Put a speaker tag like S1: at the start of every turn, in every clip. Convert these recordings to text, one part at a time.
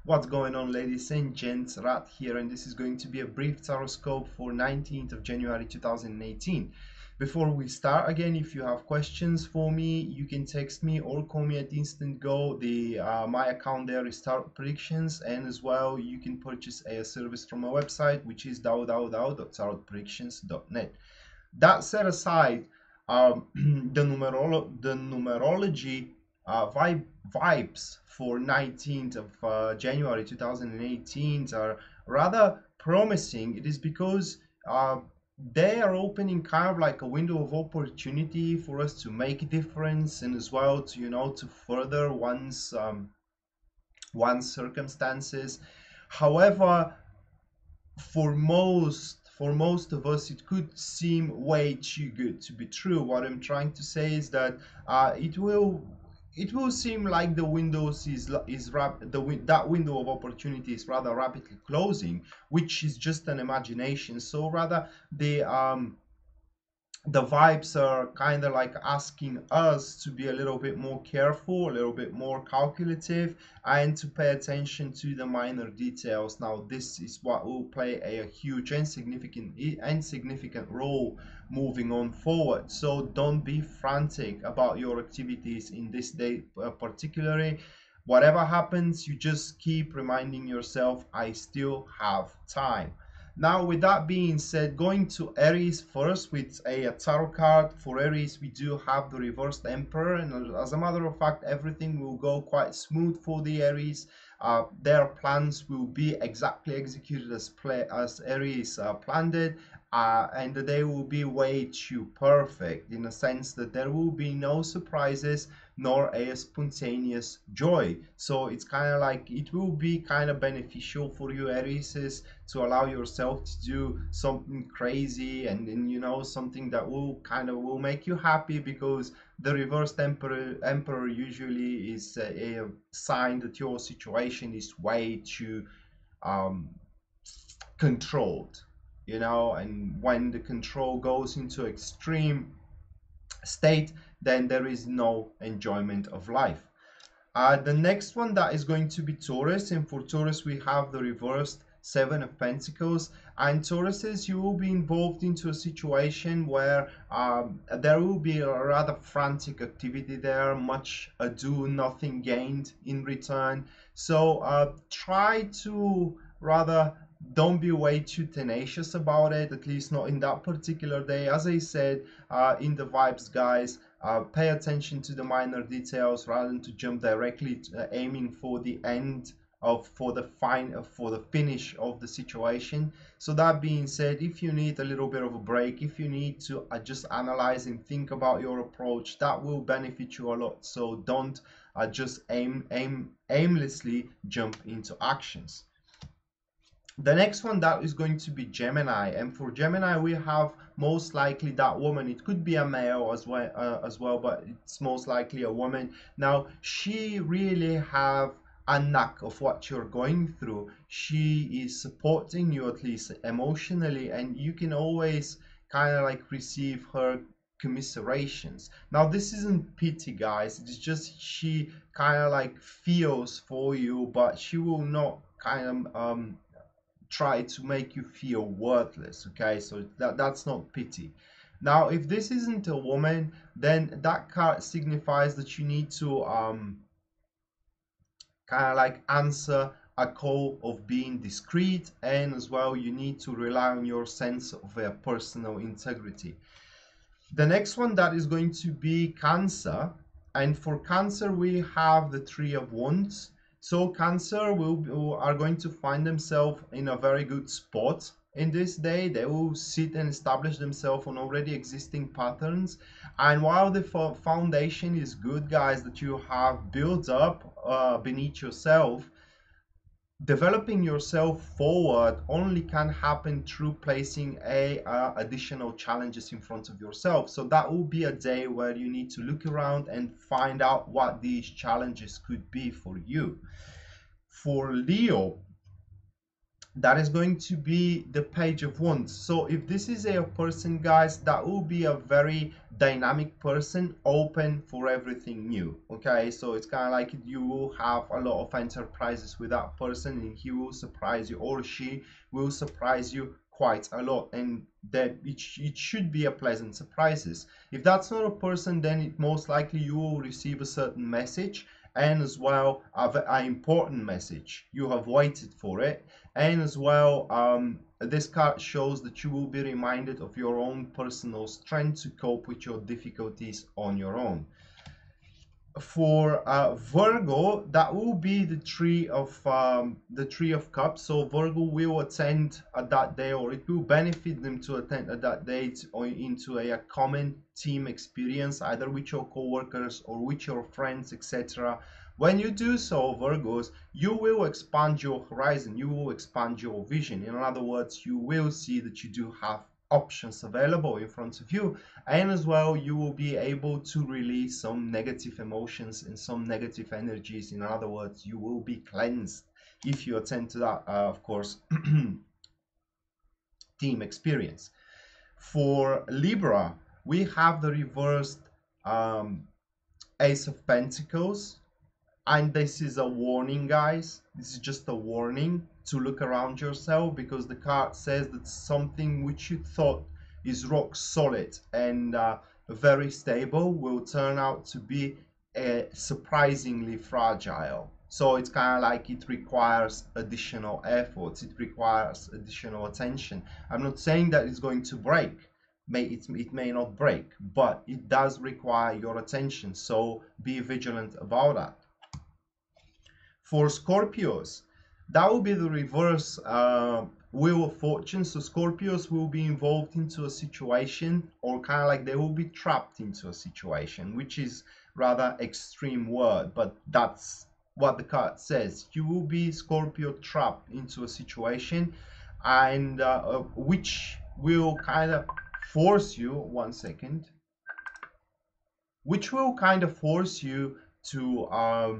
S1: What's going on, ladies and gents? Rad here, and this is going to be a brief taroscope for 19th of January 2018. Before we start, again, if you have questions for me, you can text me or call me at instant go. My account there is Tarot Predictions, and as well you can purchase a service from my website, which is www.tarotpredictions.net. That set aside, the numerology vibes for 19th of January 2018 are rather promising. It is because they are opening kind of like a window of opportunity for us to make a difference, and as well to to further one's circumstances. However, for most of us, it could seem way too good to be true. What I'm trying to say is that it will seem like the windows that window of opportunity is rather rapidly closing, which is just an imagination. So rather, the vibes are kind of like asking us to be a little bit more careful, a little bit more calculative, and to pay attention to the minor details. Now, this is what will play a huge and significant role moving on forward. So don't be frantic about your activities in this day, particularly. Whatever happens, you just keep reminding yourself, I still have time. Now, with that being said, going to Aries first with a tarot card. For Aries, we do have the reversed Emperor, and as a matter of fact, everything will go quite smooth for the Aries. Their plans will be exactly executed as Aries planned it, and they will be way too perfect, in a sense that there will be no surprises nor a spontaneous joy. So it's kind of like it will be kind of beneficial for you, Aries, to allow yourself to do something crazy, and something that will make you happy, because the reversed emperor usually is a sign that your situation is way too controlled, and when the control goes into extreme state, then there is no enjoyment of life. The next one, that is going to be Taurus, and for Taurus we have the reversed Seven of Pentacles. And Tauruses, you will be involved into a situation where there will be a rather frantic activity there, much ado, nothing gained in return. So try to rather don't be way too tenacious about it, at least not in that particular day. As I said, in the vibes, guys, pay attention to the minor details rather than to jump directly aiming for the end for the finish of the situation. So that being said, if you need a little bit of a break, if you need to just analyze and think about your approach, that will benefit you a lot. So don't just aimlessly jump into actions. The next one, that is going to be Gemini, and for Gemini we have most likely that woman. It could be a male as well, but it's most likely a woman. Now, she really have a knack of what you're going through. She is supporting you, at least emotionally, and you can always kind of like receive her commiserations. Now, this isn't pity, guys. It's just she kind of like feels for you, but she will not kind of try to make you feel worthless. Okay, so that's not pity. Now, if this isn't a woman, then that card signifies that you need to kind of like answer a call of being discreet, and as well you need to rely on your sense of personal integrity. The next one, that is going to be Cancer, and for Cancer we have the Three of Wands. So Cancer are going to find themselves in a very good spot in this day. They will sit and establish themselves on already existing patterns. And while the foundation is good, guys, that you have built up beneath yourself, developing yourself forward only can happen through placing additional challenges in front of yourself. So that will be a day where you need to look around and find out what these challenges could be for you. For Leo, that is going to be the Page of Wands. So if this is a person, guys, that will be a very dynamic person, open for everything new. Okay, so it's kind of like you will have a lot of enterprises with that person, and he will surprise you, or she will surprise you quite a lot, and that it should be a pleasant surprises. If that's not a person, then it most likely you will receive a certain message, and as well an important message. You have waited for it. And as well, this card shows that you will be reminded of your own personal strength to cope with your difficulties on your own. For Virgo, that will be the Tree of Cups. So Virgo will attend at that day, or it will benefit them to attend at that day or into a common team experience, either with your co-workers or with your friends, etc. When you do so, Virgos, you will expand your horizon, you will expand your vision. In other words, you will see that you do have options available in front of you, and as well you will be able to release some negative emotions and some negative energies. In other words, you will be cleansed if you attend to that, of course, team experience. For Libra, we have the reversed Ace of Pentacles, and this is a warning, guys. This is just a warning to look around yourself, because the card says that something which you thought is rock solid and very stable will turn out to be surprisingly fragile. So it's kind of like it requires additional efforts, it requires additional attention. I'm not saying that it's going to break. It may not break, but it does require your attention, so be vigilant about that. For Scorpios, that will be the reverse Wheel of Fortune. So Scorpios will be involved into a situation, or kind of like they will be trapped into a situation, which is rather extreme word, but that's what the card says. You will be, Scorpio, trapped into a situation, and which will kind of force you, which will kind of force you to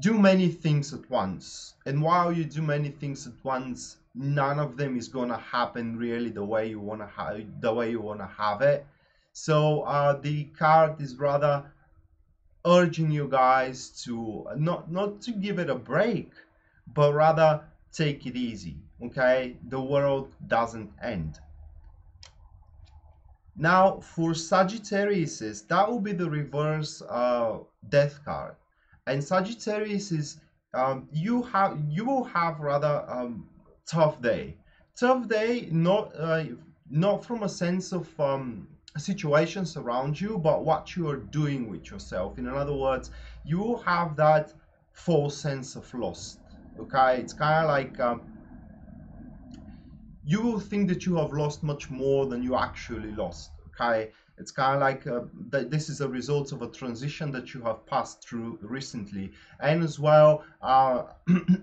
S1: do many things at once. And while you do many things at once, none of them is gonna happen really the way you wanna have it. So the card is rather urging you guys to not to give it a break, but rather take it easy. Okay, the world doesn't end. Now for Sagittarius, that will be the reverse death card. And Sagittarius is you will have rather tough day. Tough day, not from a sense of situations around you, but what you are doing with yourself. In other words, you will have that false sense of loss. Okay, it's kind of like you will think that you have lost much more than you actually lost. Okay, it's kind of like that this is a result of a transition that you have passed through recently, and as well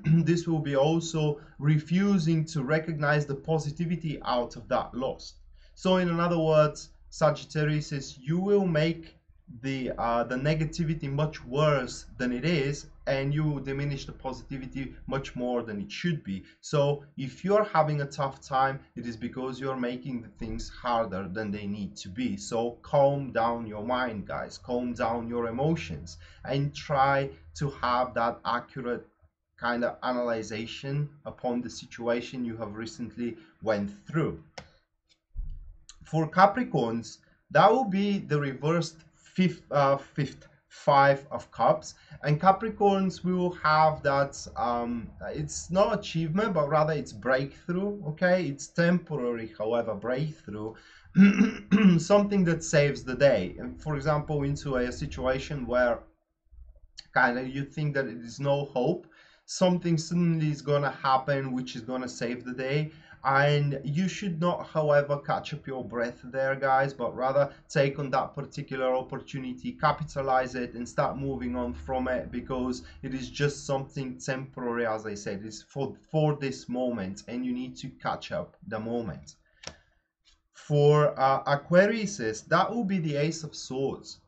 S1: this will be also refusing to recognize the positivity out of that loss. So in other words, Sagittarius says you will make the negativity much worse than it is, and you diminish the positivity much more than it should be. So if you're having a tough time, it is because you're making the things harder than they need to be. So calm down your mind, guys, calm down your emotions, and try to have that accurate kind of analyzation upon the situation you have recently went through. For Capricorns, that will be the reversed fifth Five of Cups, and Capricorns will have that it's not achievement, but rather it's breakthrough. Okay, it's temporary, however, breakthrough. Something that saves the day, and for example, into a situation where kind of you think that it is no hope, something suddenly is going to happen which is going to save the day. And you should not, however, catch up your breath there, guys, but rather take on that particular opportunity, capitalize it, and start moving on from it, because it is just something temporary. As I said, it's for this moment, and you need to catch up the moment. For Aquarius, that will be the Ace of Swords.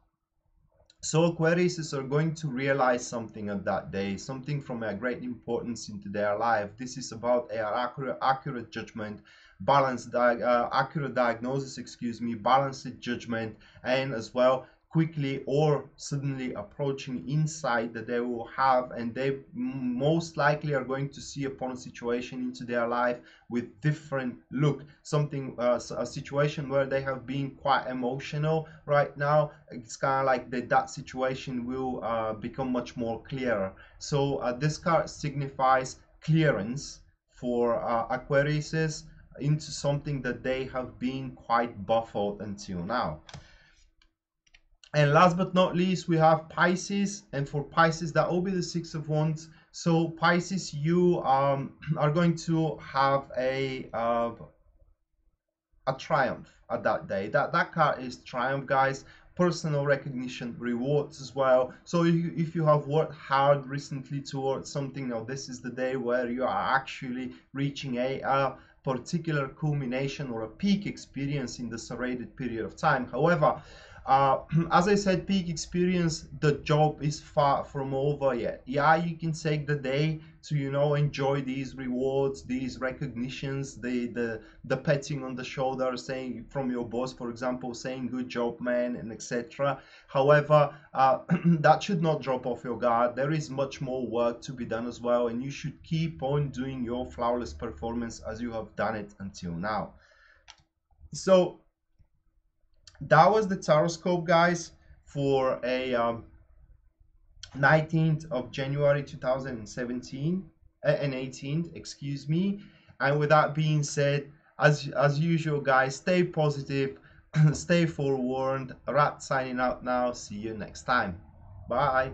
S1: So Aquarius are going to realize something on that day, something from a great importance into their life. This is about a accurate judgment, accurate diagnosis, excuse me, balanced judgment, and as well quickly or suddenly approaching insight that they will have, and they most likely are going to see upon a situation into their life with different look, something a situation where they have been quite emotional right now. It's kind of like that situation will become much more clearer. So this card signifies clearance for Aquariuses into something that they have been quite baffled until now. And last but not least, we have Pisces, and for Pisces, that will be the Six of Wands. So Pisces, you are going to have a triumph at that day. That card is triumph, guys. Personal recognition, rewards as well. So if you have worked hard recently towards something, now this is the day where you are actually reaching a particular culmination or a peak experience in the serrated period of time. However, as I said, peak experience, the job is far from over yet. Yeah, you can take the day to, you know, enjoy these rewards, these recognitions, the patting on the shoulder, saying from your boss, for example, saying good job, man, and etc. However, that should not drop off your guard. There is much more work to be done as well, and you should keep on doing your flawless performance as you have done it until now. So that was the Taroscope, guys, for a 19th of January 2017 and 18th, excuse me. And with that being said, as usual, guys, stay positive, stay forewarned. Rat signing out now. See you next time. Bye.